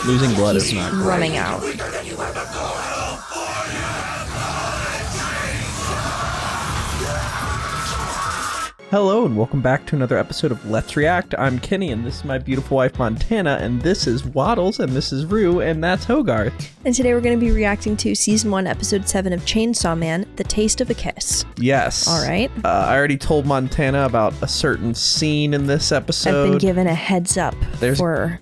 Losing blood is not great. Running out. Hello and welcome back to another episode of Let's React. I'm Kenny and this is my beautiful wife Montana, and this is Waddles, and this is Rue, and that's Hogarth. And today we're going to be reacting to Season 1, Episode 7 of Chainsaw Man, The Taste of a Kiss. Yes. All right. I already told Montana about a certain scene in this episode. I've been given a heads up for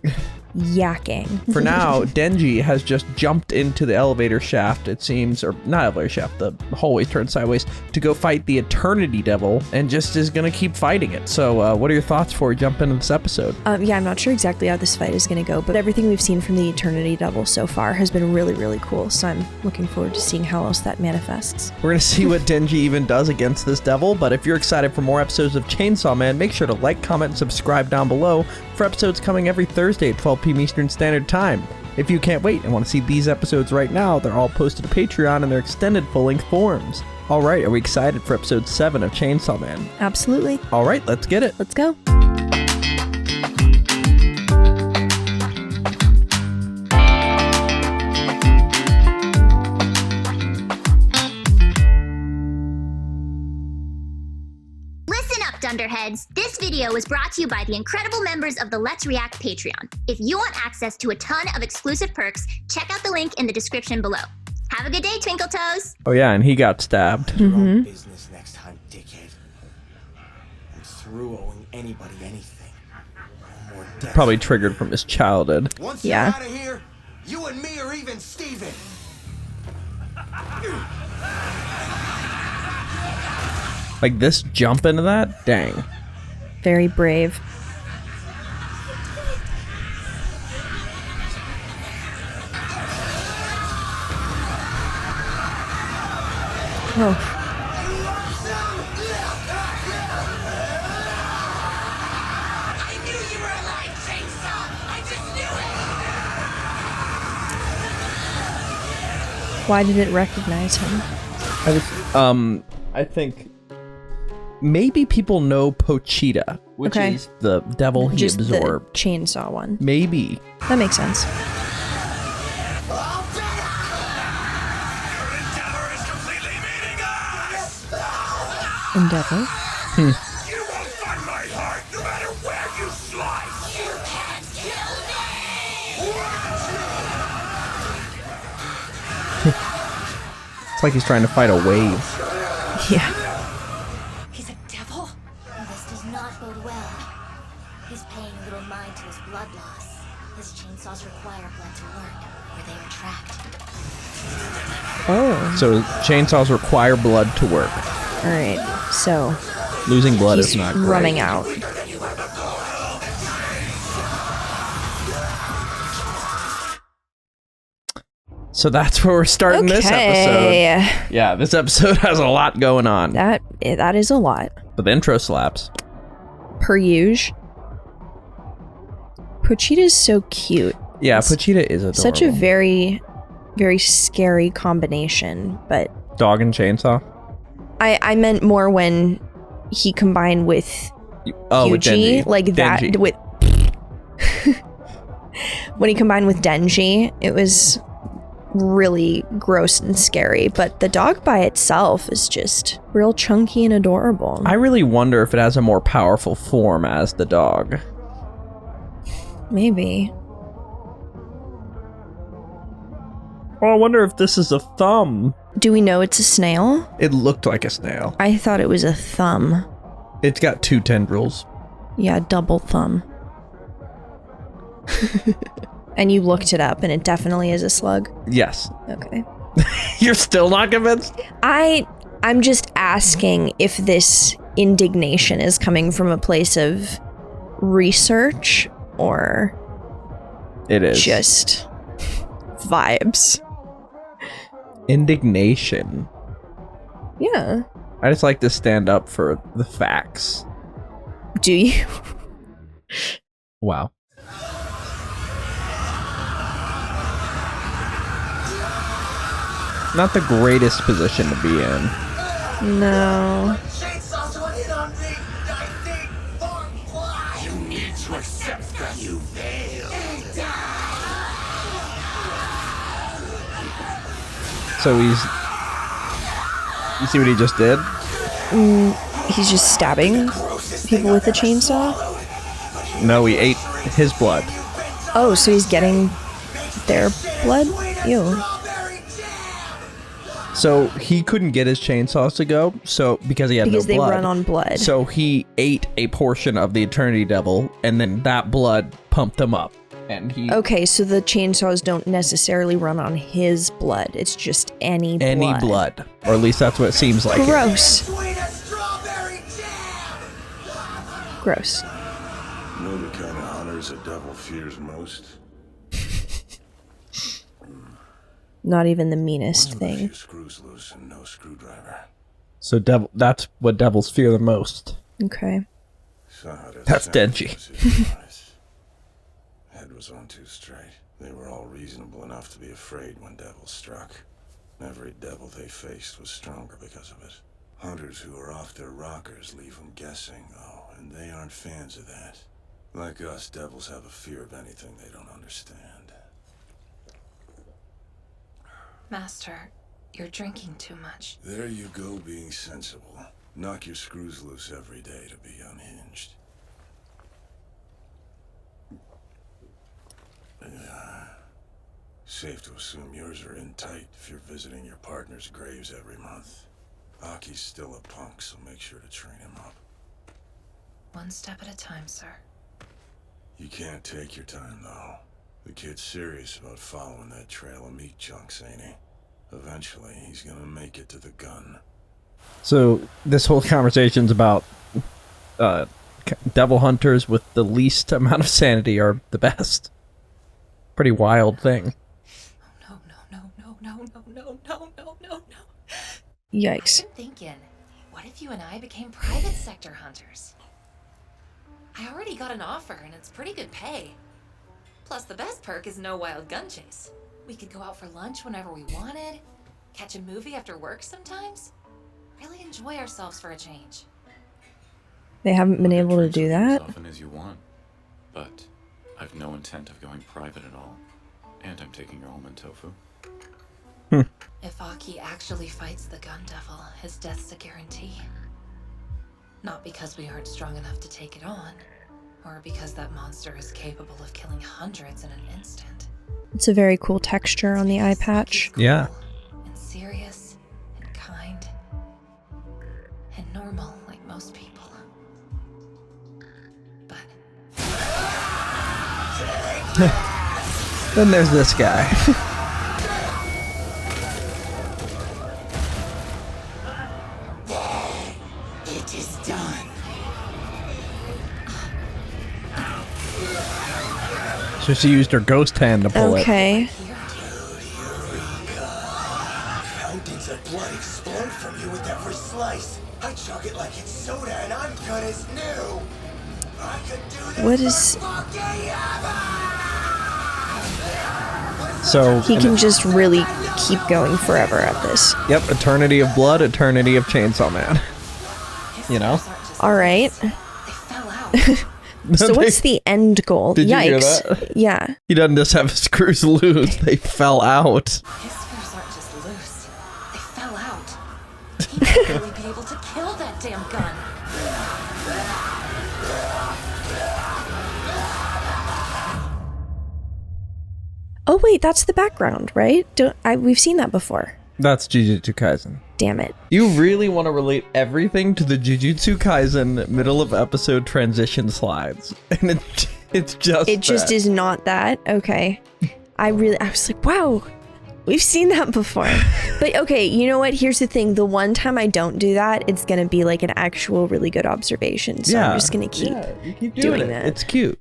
yakking. For now, Denji has just jumped into the elevator shaft, it seems, or not elevator shaft, the hallway turned sideways, to go fight the Eternity Devil, and just is going to keep fighting it. So what are your thoughts before we jump into this episode? Yeah, I'm not sure exactly how this fight is going to go, but everything we've seen from the Eternity Devil so far has been really, really cool, so I'm looking forward to seeing how else that manifests. We're going to see what Denji even does against this devil, but if you're excited for more episodes of Chainsaw Man, make sure to like, comment, and subscribe down below for episodes coming every Thursday at 12 p.m. Eastern Standard Time. If you can't wait and want to see these episodes right now, they're all posted to Patreon in their extended full-length forms. All right, are we excited for episode 7 of Chainsaw Man? Absolutely. All right, let's get it. Let's go. Dunderheads, this video was brought to you by the incredible members of the Let's React Patreon. If you want access to a ton of exclusive perks, check out the link in the description below. Have a good day, Twinkle Toes! Oh yeah, and he got stabbed. Your own business next time, dickhead. I'm through owing anybody anything. No more death. Probably triggered from his childhood. Once Yeah. you're out of here, you and me are even Steven. Like this jump into that? Dang. Very brave. Oh. I knew you were alive, Chainsaw! I just knew it! Why did it recognize him? I think maybe people know Pochita, which Okay. is the devil he Just absorbed. the chainsaw one. Maybe. That makes sense. Endeavor. You won't find my heart, no matter where you slice! You can't kill me! It's like he's trying to fight a wave. Yeah. He's a devil? This does not bode well. He's paying little mind to his blood loss. His chainsaws require blood to work, or they are trapped. Oh. So chainsaws require blood to work. All right. So Losing blood he's is not great. running out. So that's where we're starting this episode. Yeah, this episode has a lot going on. That is a lot. But the intro slaps. Per usual. Pochita's so cute. Yeah, Pochita is adorable. Such a very, very scary combination, but Dog and chainsaw? I meant more when he combined with With Yuji, Denji. like that Denji. with when he combined with Denji, it was really gross and scary, but the dog by itself is just real chunky and adorable. I really wonder if it has a more powerful form as the dog. Maybe. Oh, I wonder if this is a thumb. Do we know it's a snail? It looked like a snail. I thought it was a thumb. It's got 2 tendrils. Yeah, double thumb. And you looked it up and it definitely is a slug? Yes. Okay. You're still not convinced? I'm just asking if this indignation is coming from a place of research or It is. just vibes. Indignation. Yeah. I just like to stand up for the facts. Do you? Wow. Not the greatest position to be in. No. Chainsaws will hit on me! I think farm fly! You need to accept that you failed. So he's... You see what he just did? He's just stabbing people with a chainsaw? No, he ate his blood. Oh, so he's getting their blood? Ew. So he couldn't get his chainsaws to go, because he had Because no blood. they run on blood. So he ate a portion of the Eternity Devil, and then that blood pumped him up. And he Okay, so the chainsaws don't necessarily run on his blood. It's just any blood. Or at least that's what it seems like. Gross. Gross. You know the kind of hunters a devil fears most? Not even the meanest A thing. few screws loose and no screwdriver. So that's what devils fear the most. Okay. That's Denji. Head was on too straight. They were all reasonable enough to be afraid when devils struck. Every devil they faced was stronger because of it. Hunters who are off their rockers leave them guessing, though, and they aren't fans of that. Like us, devils have a fear of anything they don't understand. Master, you're drinking too much. There you go, being sensible. Knock your screws loose every day to be unhinged. Safe to assume yours are in tight if you're visiting your partner's graves every month. Aki's still a punk, so make sure to train him up. One step at a time, sir. You can't take your time, though. The kid's serious about following that trail of meat chunks, ain't he? Eventually, he's gonna make it to the gun. So this whole conversation's about devil hunters with the least amount of sanity are the best. Pretty wild thing. No. Yikes. I'm thinking, what if you and I became private sector hunters? I already got an offer and it's pretty good pay. Plus the best perk is no wild gun chase. We could go out for lunch whenever we wanted, catch a movie after work sometimes. Really enjoy ourselves for a change. They haven't been able to do that? As often as you want, but I've no intent of going private at all. And I'm taking your almond tofu. If Aki actually fights the gun devil, his death's a guarantee. Not because we aren't strong enough to take it on, or because that monster is capable of killing hundreds in an instant. It's a very cool texture on the eye patch. Cool, Yeah. and serious, and kind, and normal like most people. But Then there's this guy. It is done. So she used her ghost hand to pull it. Okay. Fountains of blood explode from you with every slice. I chug it like it's soda and I'm good as new. I could do this What is... So He can just really keep going forever at this. Yep, eternity of blood, eternity of Chainsaw Man. You know? Alright. they fell out. So what's the end goal? Did you hear Yikes. that? Yeah. He doesn't just have his screws loose, they fell out. His screws aren't just loose. They fell out. He might really be able to kill that damn gun. Oh wait, that's the background, right? We've seen that before. That's Jujutsu Kaisen. Damn it. You really want to relate everything to the Jujutsu Kaisen middle of episode transition slides. And it's just It just that. is not that. Okay. I was like, wow, we've seen that before. But okay, you know what? Here's the thing. The one time I don't do that, it's going to be like an actual really good observation. So I'm just going to keep you keep doing it. that. It's cute.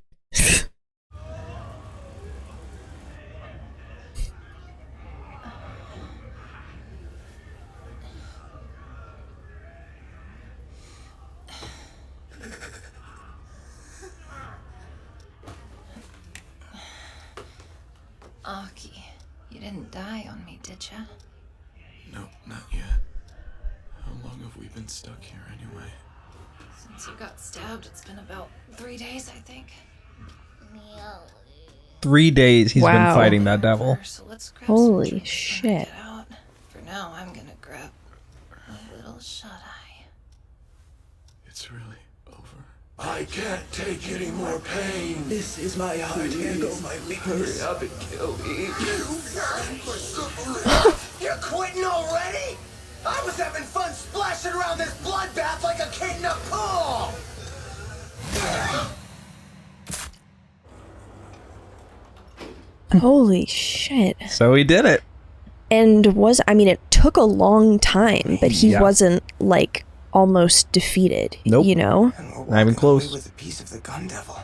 Aki, you didn't die on me, did ya? No, not yet. How long have we been stuck here anyway? Since you got stabbed, it's been about 3 days, I think. 3 days he's been Wow. fighting that devil. So let's grab Holy some drinks and shit. get out. For Now I'm gonna grab a little shut-eye. It's really over. I can't take any more pain. This is my heart. Here go my weakness. Hurry up and kill me. You're quitting already? I was having fun splashing around this bloodbath like a kid in a pool. Holy shit. So he did it. And it took a long time, but he wasn't like almost defeated. Nope. You know? Not even close. With a piece of the gun devil.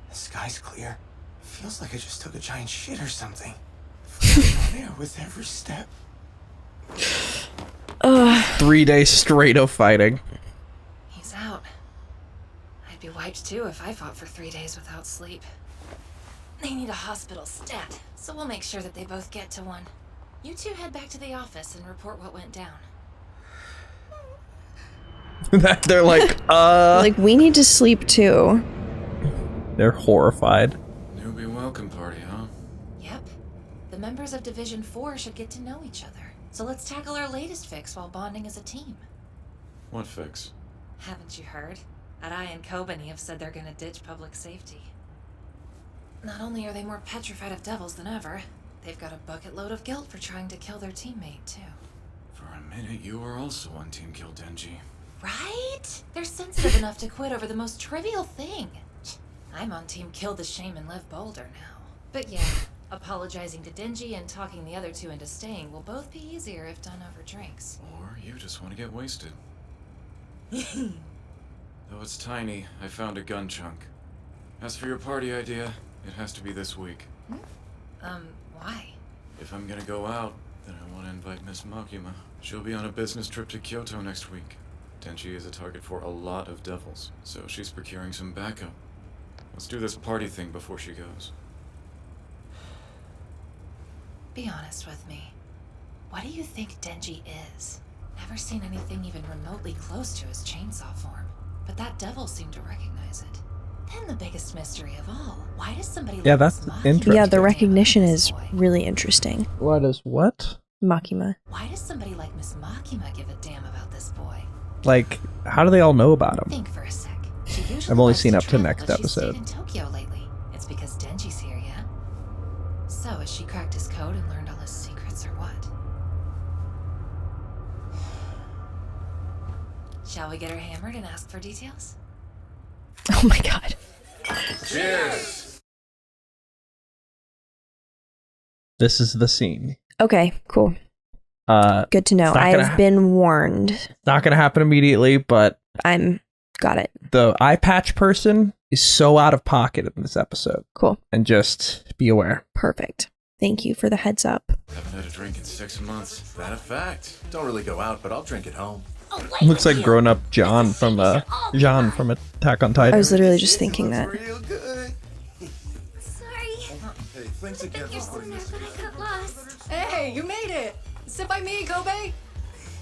The sky's clear. Feels like I just took a giant shit or something. There with every step. 3 days straight of fighting. He's out. I'd be wiped too if I fought for 3 days without sleep. They need a hospital stat, so we'll make sure that they both get to one. You two head back to the office and report what went down. They're like, Like, we need to sleep too. They're horrified. Newbie welcome party, huh? Yep. The members of Division 4 should get to know each other. So let's tackle our latest fix while bonding as a team. What fix? Haven't you heard? Arai and Kobani have said they're gonna ditch public safety. Not only are they more petrified of devils than ever, they've got a bucket load of guilt for trying to kill their teammate, too. For a minute, you were also on Team Kill Denji. Right? They're sensitive enough to quit over the most trivial thing. I'm on Team Kill the Shame and Live Bolder now. But yeah, apologizing to Denji and talking the other two into staying will both be easier if done over drinks. Or you just want to get wasted. Though it's tiny, I found a gun chunk. As for your party idea, it has to be this week. Why? If I'm gonna go out, then I want to invite Miss Makima. She'll be on a business trip to Kyoto next week. Denji is a target for a lot of devils, so she's procuring some backup. Let's do this party thing before she goes. Be honest with me. What do you think Denji is? Never seen anything even remotely close to his chainsaw form, but that devil seemed to recognize it. Then the biggest mystery of all, why does somebody Yeah, like that's Miss Makima interesting. Yeah, the give a damn recognition about is this boy? really interesting. What is what? Makima. Why does somebody like Miss Makima give a damn about this boy? Like, how do they all know about him? Think for a sec. She usually I've only likes seen up to travel, next but she's episode. stayed in Tokyo lately. It's because Denji's here, yeah? So, has she cracked his code and learned all his secrets, or what? Shall we get her hammered and ask for details? Oh my god. Cheers! This is the scene. Okay, cool. Good to know. it's not gonna I've been warned. Not gonna happen immediately, but Got it. the eye patch person is so out of pocket in this episode. Cool. And just be aware. Perfect. Thank you for the heads up. Haven't had a drink in 6 months. That a fact. Don't really go out, but I'll drink at home. Oh, wait Looks a like minute. grown-up John from John from Attack on Titan. I was literally just thinking that. Real good. Sorry. Hey, thanks again You're for so putting this nervous, I got lost. Hey, you made it! Sit by me, Kobe!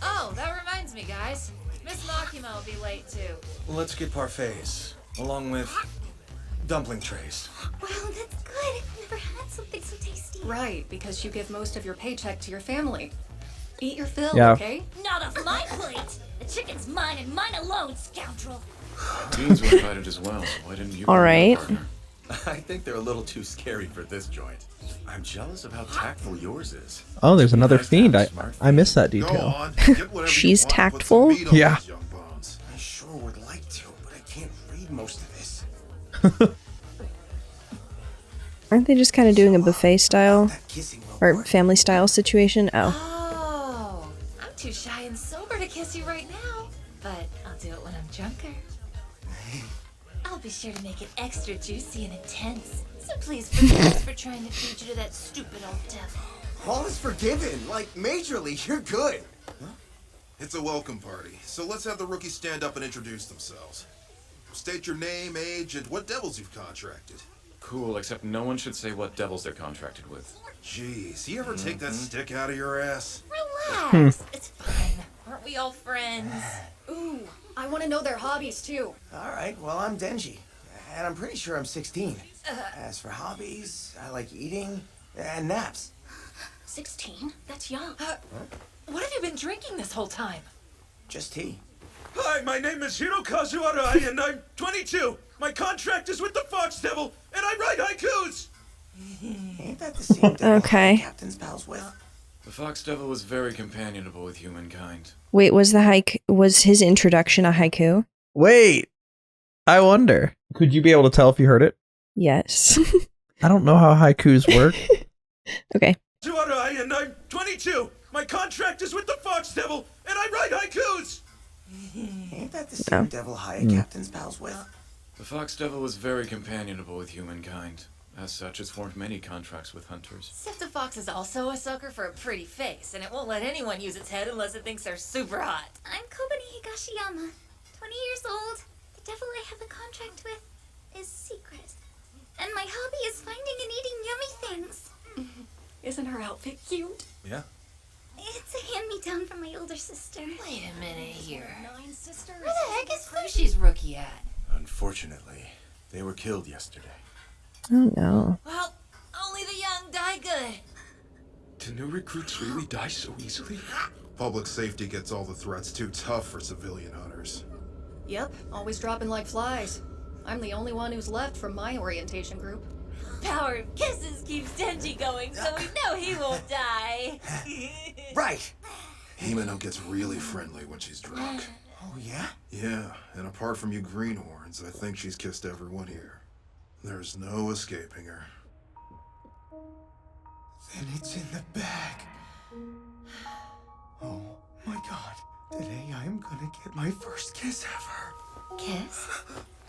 Oh, that reminds me, guys. Miss Makima will be late, too. Let's get parfaits, along with dumpling trays. Wow, that's good. I've never had something so tasty. Right, because you give most of your paycheck to your family. Eat your fill, Yeah. okay? Not off my plate. The chicken's mine and mine alone, scoundrel. Beans were invited as well, so why didn't you? All bring your right. partner? I think they're a little too scary for this joint. I'm jealous of how tactful yours is. Oh, there's another fiend. I missed that detail. She's tactful? Yeah. I sure would like to, but I can't read most of this. Aren't they just kind of doing a buffet style That kissing will or work. family style situation? Oh. Oh, I'm too shy and sober to kiss you right now, but I'll do it when I'm drunker. I'll be sure to make it extra juicy and intense. So please forgive us for trying to feed you to that stupid old devil. All is forgiven. Like, majorly, you're good. It's a welcome party, so let's have the rookies stand up and introduce themselves. State your name, age, and what devils you've contracted. Cool, except no one should say what devils they're contracted with. Jeez, you ever take that stick out of your ass? Relax, it's fine. Aren't we all friends? Ooh, I want to know their hobbies, too. All right, well, I'm Denji, and I'm pretty sure I'm 16. As for hobbies, I like eating and naps. 16? That's young. What have you been drinking this whole time? Just tea. Hi, my name is Hirokazu Arai, and I'm 22. My contract is with the Fox Devil, and I write haikus! Ain't that the same devil Okay. Captain's pals with? The Fox Devil was very companionable with humankind. Wait, was his introduction a haiku? Wait, I wonder. Could you be able to tell if you heard it? Yes. I don't know how haikus work. Okay. Arai, and I'm 22. My contract is with the Fox Devil, and I write haikus! Ain't that the same devil Hyatt Captain's pals with? The Fox Devil was very companionable with humankind. As such, it's formed many contracts with hunters. Except the fox is also a sucker for a pretty face, and it won't let anyone use its head unless it thinks they're super hot. I'm Kobani Higashiyama, 20 years old. The devil I have a contract with is secret. And my hobby is finding and eating yummy things. Isn't her outfit cute? Yeah. It's a hand-me-down from my older sister. Wait a minute here. 9 sisters. Where the heck is Fushi's rookie at? Unfortunately, they were killed yesterday. Oh no. Well, only the young die good. Do new recruits really die so easily? Public safety gets all the threats too tough for civilian hunters. Yep, always dropping like flies. I'm the only one who's left from my orientation group. Power of kisses keeps Denji going, so we know he won't die. Right! Himeno gets really friendly when she's drunk. Oh, yeah? Yeah, and apart from you greenhorns, I think she's kissed everyone here. There's no escaping her. Then it's in the bag. Oh my god. Today I am gonna get my first kiss ever. Kiss?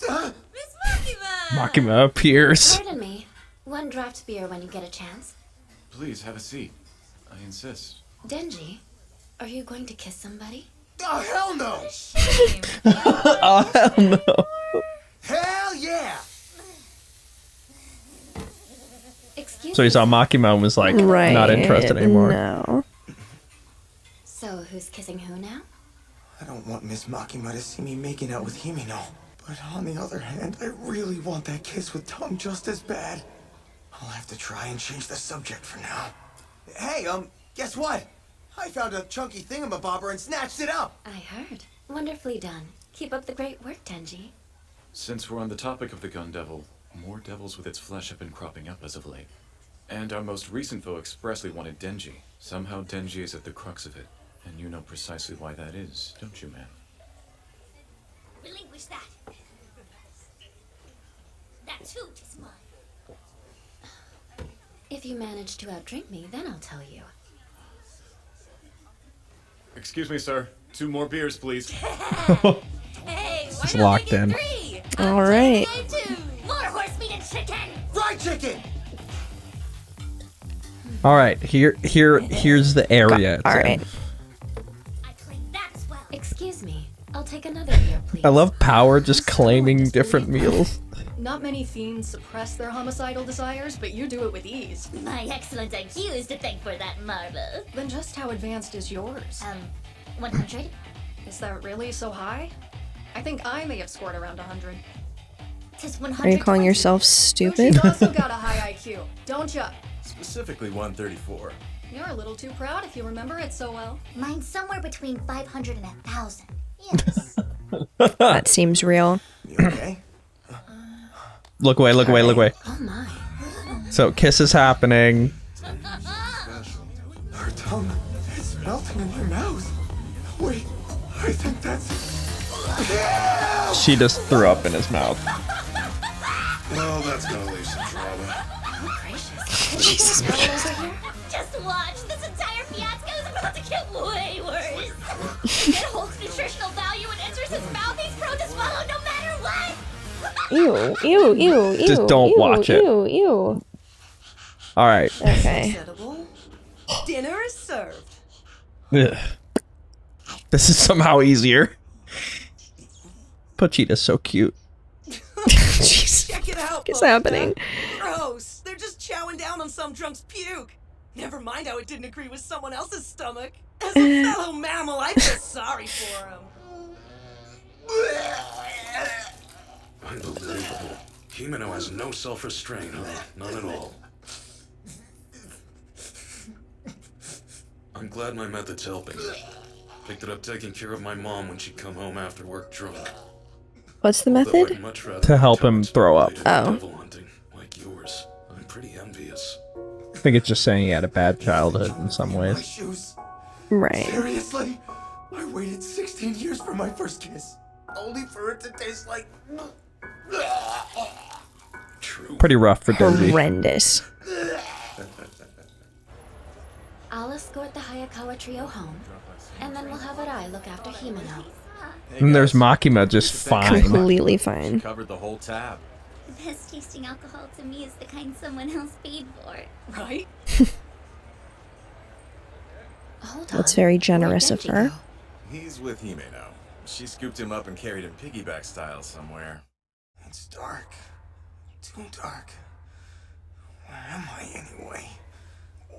Miss Makima! Makima appears. Pardon me. One draft beer when you get a chance. Please have a seat. I insist. Denji, are you going to kiss somebody? Oh, hell no! Oh, hell no. Hell yeah! Excuse So he me. saw Makima and was like, Right. not interested anymore. No. So who's kissing who now? I don't want Miss Makima to see me making out with Himeno. But on the other hand, I really want that kiss with tongue just as bad. I'll have to try and change the subject for now. Hey, guess what? I found a chunky thingamabobber and snatched it up! I heard. Wonderfully done. Keep up the great work, Denji. Since we're on the topic of the gun devil, more devils with its flesh have been cropping up as of late. And our most recent foe expressly wanted Denji. Somehow Denji is at the crux of it. And you know precisely why that is, don't you, ma'am? Relinquish that. That too is mine. If you manage to outdrink me, then I'll tell you. Excuse me, sir. 2 more beers, please. Hey, why It's not locked make it in. 3? All right. More horse meat and chicken! Fried chicken! All right, here's the area. it's All in. right. I claim that as well. Excuse me. I'll take another beer, please. I love Power just claiming different meals. Not many fiends suppress their homicidal desires, but you do it with ease. My excellent IQ is to thank for that marble. Then just how advanced is yours? 100? Is that really so high? I think I may have scored around 100. Tis Are you 120. calling yourself stupid? She's also got a high IQ, don't ya? Specifically 134. You're a little too proud if you remember it so well. Mine's somewhere between 500 and 1,000. Yes. That seems real. You okay? Look away, look away, look away. Oh my. So kiss is happening. Her tongue, it's melting in my mouth. Wait, I think that's... She just threw up in his mouth. Well, that's gonna leave some drama. Oh, gracious. Jesus. Over here? Just watch. This entire fiasco is about to get way worse. It holds nutritional value and enters his mouth. He's prone to swallow no matter what. Ew, ew, ew, ew. Just don't ew, watch it. Ew, ew. All right. Okay. Dinner is served. Ugh. This is somehow easier. Pochita's so cute. Jeez. Check it out. What's Pochita. happening? Gross. They're just chowing down on some drunk's puke. Never mind how it didn't agree with someone else's stomach. As a fellow mammal, I feel sorry for him. Unbelievable. Himeno has no self-restraint, huh? None at all. I'm glad my method's helping. Picked it up taking care of my mom when she'd come home after work drunk. What's the Although I'd method? much rather To help him throw up. Oh. devil hunting like yours. I'm pretty envious. I think it's just saying he had a bad childhood in some My ways. shoes. Right. Seriously? I waited 16 years for my first kiss, only for it to taste like. True. Pretty rough for Denji. Horrendous. I'll escort the Hayakawa trio home, and then we'll have Arai look after Himeno. And there's Makima just fine. Completely fine. Covered the whole tab. The best tasting alcohol to me is the kind someone else paid for. Right? Hold on. That's very generous Where'd of Denji her. go? He's with Himeno. She scooped him up and carried him piggyback style somewhere. It's dark. Too dark. Where am I anyway?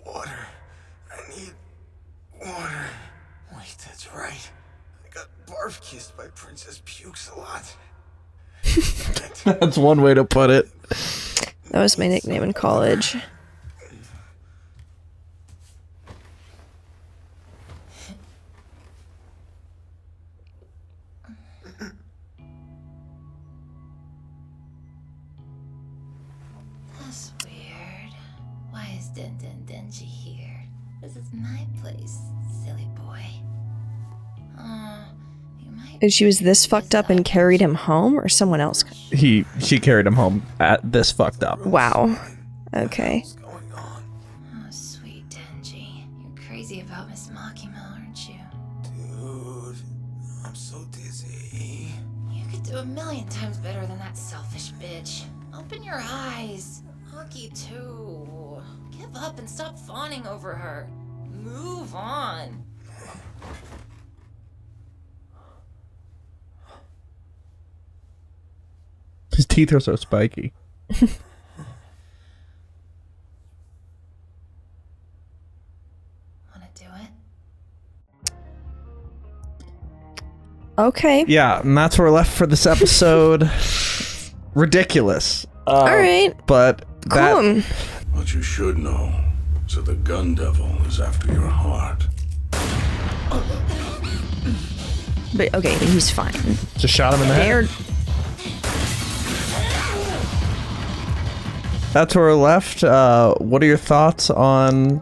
Water. I need water. Wait, that's right. I got barf kissed by Princess Pukes a lot. That's one way to put it. That was my nickname in college. That's weird. Why is Denji here? This is my place, silly boy. You might. And she was this fucked up and carried him home, or someone else? She carried him home at this fucked up. Wow. Okay. Oh, sweet Denji. You're crazy about Miss Makima, aren't you? Dude, I'm so dizzy. You could do 1,000,000 times better than that selfish bitch. Open your eyes. Hockey too. Give up and stop fawning over her. Move on. His teeth are so spiky. Wanna do it? Okay. Yeah, and that's where we're left for this episode. Ridiculous. All right. But that Cool. What you should know is that the gun devil is after your heart. But okay, he's fine. just shot him in the head. They're That's where we're left. What are your thoughts on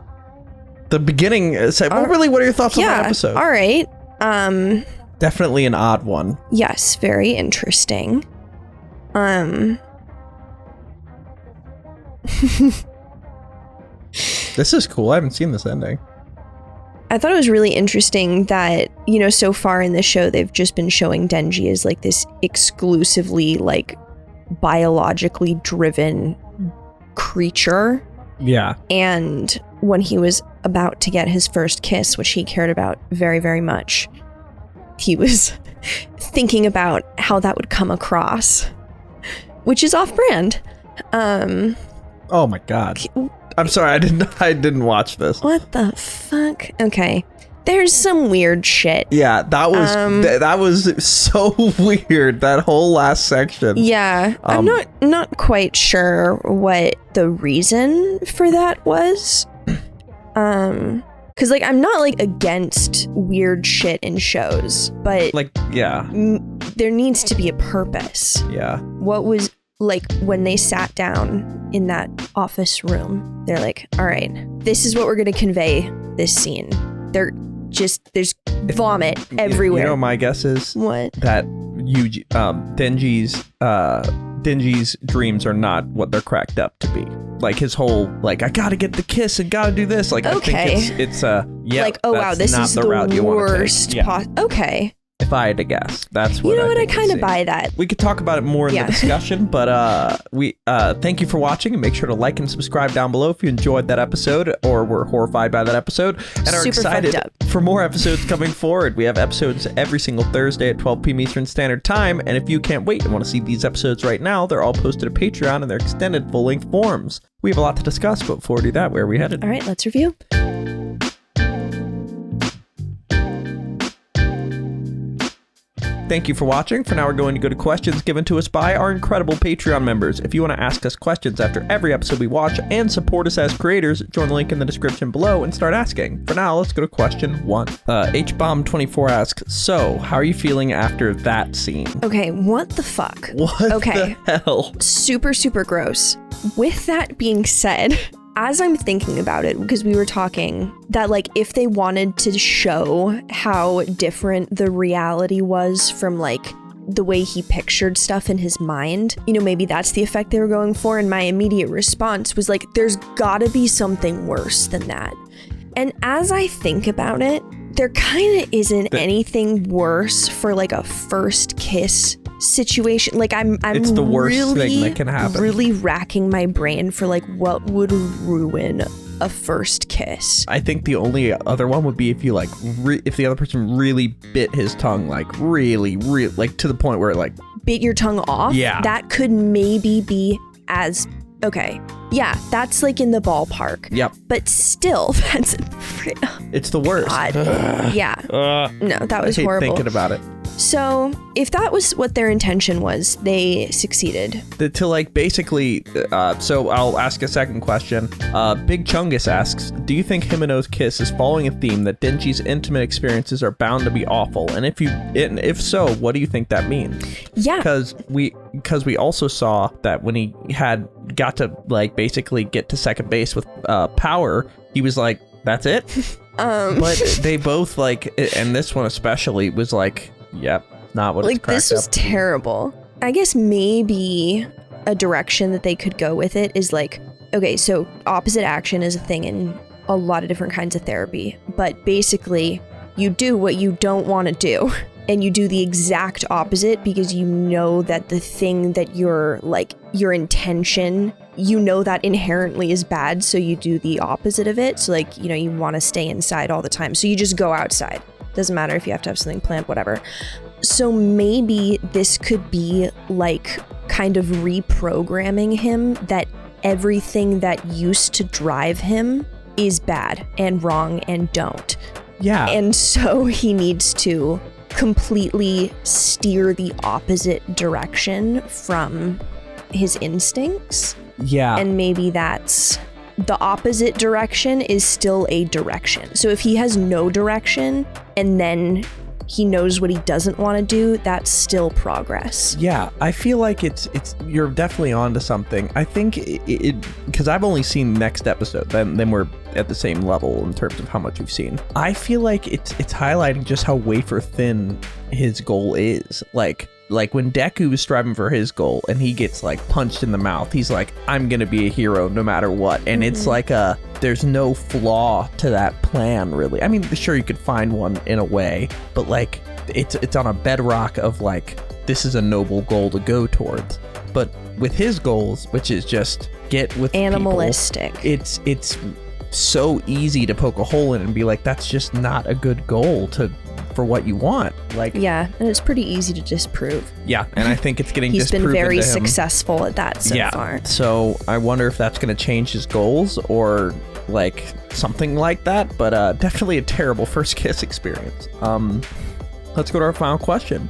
the beginning? Well, really, what are your thoughts on the episode? All right. Definitely an odd one. Yes, very interesting. This is cool. I haven't seen this ending. I thought it was really interesting that, you know, so far in the show, they've just been showing Denji as like this exclusively like biologically driven creature. Yeah. And when he was about to get his first kiss, which he cared about very, very much, he was thinking about how that would come across, which is off-brand. Oh my god. I'm sorry, I didn't watch this. What the fuck? Okay. There's some weird shit. Yeah, that was that was so weird, that whole last section. Yeah, I'm not quite sure what the reason for that was. Cuz like I'm not like against weird shit in shows, but like yeah. There needs to be a purpose. Yeah. What was like when they sat down in that office room, they're like, all right, this is what we're going to convey this scene. There's vomit everywhere. You know, my guess is what? That Denji's dreams are not what they're cracked up to be. Like his whole, like, I gotta get the kiss and gotta do this. Like, okay. I think it's yeah. Like, oh wow, this is the route you worst. yeah. Okay. If I had to guess, that's what. You know what? I think kind of buy that. We could talk about it more in the discussion, but we thank you for watching, and make sure to like and subscribe down below if you enjoyed that episode or were horrified by that episode and are excited for more episodes coming forward. We have episodes every single Thursday at 12 p.m. Eastern Standard Time, and if you can't wait and want to see these episodes right now, they're all posted to Patreon in their extended full-length forms. We have a lot to discuss, but before we do that, where are we headed? All right, let's review. Thank you for watching. For now, we're going to go to questions given to us by our incredible Patreon members. If you want to ask us questions after every episode we watch and support us as creators, join the link in the description below and start asking. For now, let's go to question 1. HBomb24 asks, so how are you feeling after that scene? Okay, what the fuck? What the hell? Super, super gross. With that being said, as I'm thinking about it, because we were talking that like if they wanted to show how different the reality was from like the way he pictured stuff in his mind, you know, maybe that's the effect they were going for. And my immediate response was like, there's gotta be something worse than that. And as I think about it, there kind of isn't anything worse for like a first kiss situation. Like I'm it's the worst really, thing that can happen. Really racking my brain for like what would ruin a first kiss. I think the only other one would be if you like if the other person really bit his tongue, like really like to the point where it like bit your tongue off. Yeah, that could maybe be as okay. Yeah, that's like in the ballpark. Yep. But still, that's it's the worst. Yeah. No, that was horrible. Thinking about it. So if that was what their intention was, they succeeded. To like basically, so I'll ask a second question. Big Chungus asks, do you think Himeno's kiss is following a theme that Denji's intimate experiences are bound to be awful? And if so, what do you think that means? Yeah. Because we also saw that when he got to like basically get to second base with power, he was like, that's it. But they both like, and this one especially was like, yep, not what it's cracked this was up. terrible. I guess maybe a direction that they could go with it is like, okay, so opposite action is a thing in a lot of different kinds of therapy, but basically you do what you don't want to do and you do the exact opposite because you know that the thing that you're like, your intention, you know that inherently is bad, so you do the opposite of it. So like, you know, you want to stay inside all the time, so you just go outside. Doesn't matter if you have to have something planned, whatever. So maybe this could be like kind of reprogramming him that everything that used to drive him is bad and wrong and don't. Yeah. And so he needs to completely steer the opposite direction from his instincts. Yeah. And maybe that's the opposite direction is still a direction. So if he has no direction and then he knows what he doesn't want to do, that's still progress. Yeah, I feel like it's you're definitely onto something. I think it because I've only seen next episode, then we're at the same level in terms of how much we've seen. I feel like it's highlighting just how wafer thin his goal is. Like when Deku was striving for his goal and he gets like punched in the mouth, he's like, I'm gonna be a hero no matter what. And it's like there's no flaw to that plan really. I mean, sure you could find one in a way, but like it's on a bedrock of like, this is a noble goal to go towards. But with his goals, which is just get with animalistic, people, it's so easy to poke a hole in and be like, that's just not a good goal for what you want. Like, yeah, and it's pretty easy to disprove. Yeah, and I think it's getting he's disproven been very to him. Successful at that so far. So I wonder if that's going to change his goals or like something like that, but definitely a terrible first kiss experience. Let's go to our final question.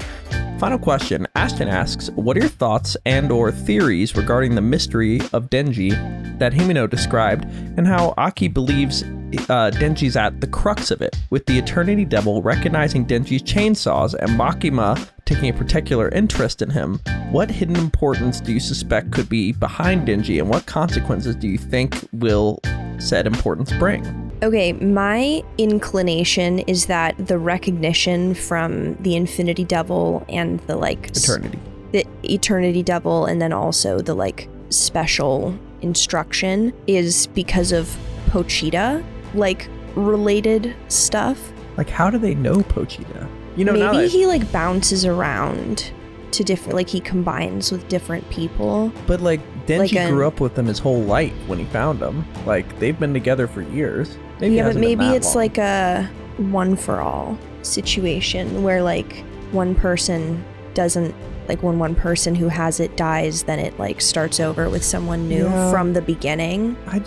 Final question. Ashton asks, what are your thoughts and or theories regarding the mystery of Denji that Himeno described and how Aki believes Denji's at the crux of it, with the Eternity Devil recognizing Denji's chainsaws and Makima taking a particular interest in him? What hidden importance do you suspect could be behind Denji, and what consequences do you think will said importance bring? Okay, my inclination is that the recognition from the Infinity Devil and the like the Eternity Devil, and then also the like special instruction, is because of Pochita, like related stuff. Like, how do they know Pochita? You know, maybe he like bounces around to different, like he combines with different people. But like Denji grew up with them his whole life when he found them. Like, they've been together for years. Maybe yeah, but maybe it's long. like a one for all situation where like one person doesn't like when one person who has it dies, then it like starts over with someone new from the beginning. I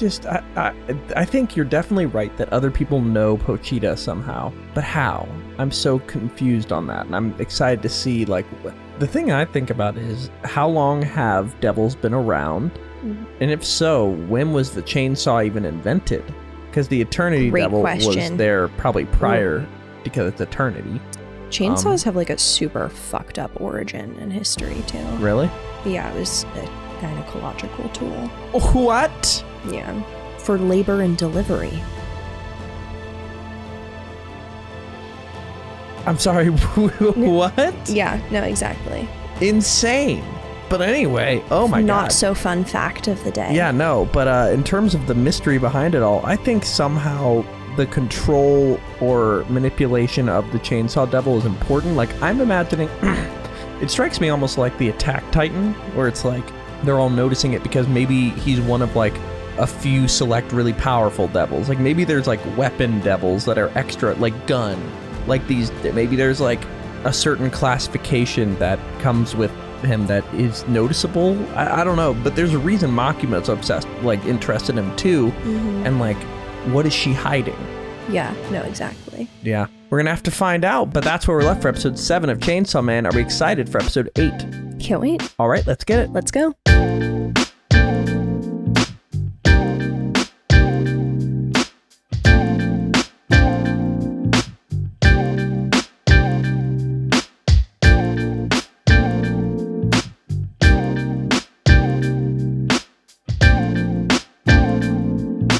think you're definitely right that other people know Pochita somehow, but how? I'm so confused on that, and I'm excited to see, like, the thing I think about is how long have devils been around? And if so, when was the chainsaw even invented? Because the Eternity Devil was there probably prior, because it's Eternity. Chainsaws have like a super fucked up origin in history too. Really? Yeah, it was a gynecological tool. What? Yeah, for labor and delivery. I'm sorry, what? Yeah, no, exactly. Insane. But anyway, oh my god. Not so fun fact of the day. Yeah, no, but in terms of the mystery behind it all, I think somehow the control or manipulation of the Chainsaw Devil is important. Like, I'm imagining, it strikes me almost like the Attack Titan, where it's like they're all noticing it because maybe he's one of like a few select really powerful devils. Like maybe there's like weapon devils that are extra, like gun. Like these, maybe there's like a certain classification that comes with him that is noticeable. I don't know, but there's a reason Makima's obsessed, like interested in him too. And like, what is she hiding? Yeah, no, exactly. Yeah, we're gonna have to find out, but that's where we're left for episode 7 of Chainsaw Man. Are we excited for episode 8? Can't wait. All right, let's get it. Let's go.